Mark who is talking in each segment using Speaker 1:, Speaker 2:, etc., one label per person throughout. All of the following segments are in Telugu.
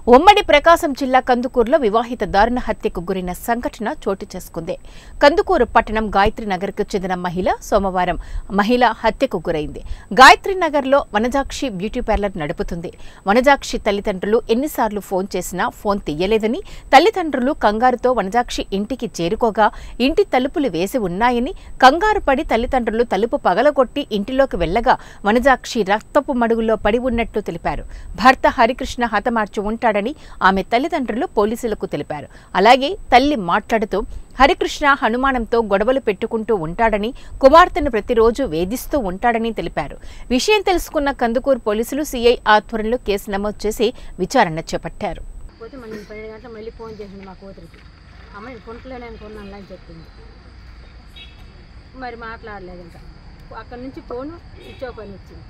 Speaker 1: ఉమ్మడి ప్రకాశం జిల్లా కందుకూరులో వివాహిత దారుణ హత్యకు గురైన సంఘటన చోటు చేసుకుంది. కందుకూరు పట్టణం గాయత్రి నగర్కు చెందిన మహిళ సోమవారం హత్యకు గురైంది. గాయత్రి నగర్లో వనజాక్షి బ్యూటీ పార్లర్ నడుపుతుంది. వనజాక్షి తల్లిదండ్రులు ఎన్నిసార్లు ఫోన్ చేసినా ఫోన్ తీయలేదని, తల్లిదండ్రులు కంగారుతో వనజాక్షి ఇంటికి చేరుకోగా ఇంటి తలుపులు వేసి ఉన్నాయని, కంగారు పడి తల్లిదండ్రులు తలుపు పగలగొట్టి ఇంటిలోకి వనజాక్షి రక్తపు మడుగులో పడి ఉన్నట్లు తెలిపారు. భర్త హరికృష్ణ హతమార్చి ఉంటాడని ఆమె తల్లిదండ్రులు పోలీసులకు తెలిపారు. అలాగే తల్లి మాట్లాడుతూ హరికృష్ణ హనుమానంతో గొడవలు పెట్టుకుంటూ ఉంటాడని, కుమార్తెను ప్రతిరోజు వేధిస్తూ ఉంటాడని తెలిపారు. విషయం తెలుసుకున్న కందుకూరు పోలీసులు సిఐ ఆధ్వర్యంలో కేసు నమోదు చేసి విచారణ చేపట్టారు.
Speaker 2: మరి మాట్లాడలేదు. ఇంకా అక్కడి నుంచి ఫోను స్విచ్ ఆఫ్ అని వచ్చింది.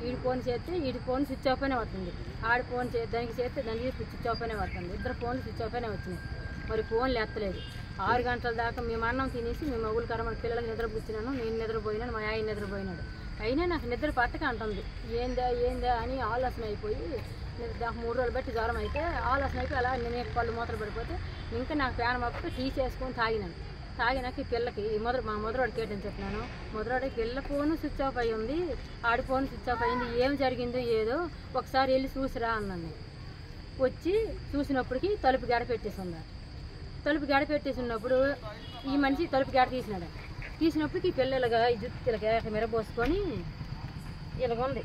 Speaker 2: వీడి ఫోన్ చేస్తే వీడి ఫోన్ స్విచ్ ఆఫ్ అనే వస్తుంది, ఆడి ఫోన్ దానికి చేస్తే దానికి స్విచ్ ఆఫ్ అనే వస్తుంది. ఇద్దరు ఫోన్లు స్విచ్ ఆఫ్ అనే వచ్చినాయి. మరి ఫోన్లు ఎత్తలేదు. 6 గంటల దాకా మేము అన్నం తినేసి మేము మొగులు కర మన పిల్లలకి నిద్రపుచ్చినాను, నేను నిద్రపోయినాను, మా ఆయన నిద్రపోయినాడు. అయినా నాకు నిద్ర పట్టక అంటుంది. ఏందా అని ఆలోచన అయిపోయి 3 రోజులు బట్టి జ్వరం అయితే ఆలోచన అయిపోయి అలా నేను పళ్ళు మూతలు పడిపోతే ఇంకా నాకు ఫ్యాన్ మొక్క టీ చేసుకొని తాగినాక ఈ పిల్లకి మా మొదరోడు కేటని చెప్పినాను. మొదరోడి పిల్ల ఫోను స్విచ్ ఆఫ్ అయ్యి ఉంది, ఆడి ఫోన్ స్విచ్ ఆఫ్ అయ్యింది, ఏం జరిగిందో ఏదో ఒకసారి వెళ్ళి చూసిరా అన్నాను. వచ్చి చూసినప్పటికి తలుపు గడ పెట్టేసి ఉన్నారు. తలుపు గడ పెట్టేసి ఉన్నప్పుడు ఈ మనిషి తలుపు గడ తీసినప్పటికి ఈ పిల్ల ఇలాగ ఈ జుత్తు ఇలాగ మిరపోసుకొని ఇలాగ ఉంది.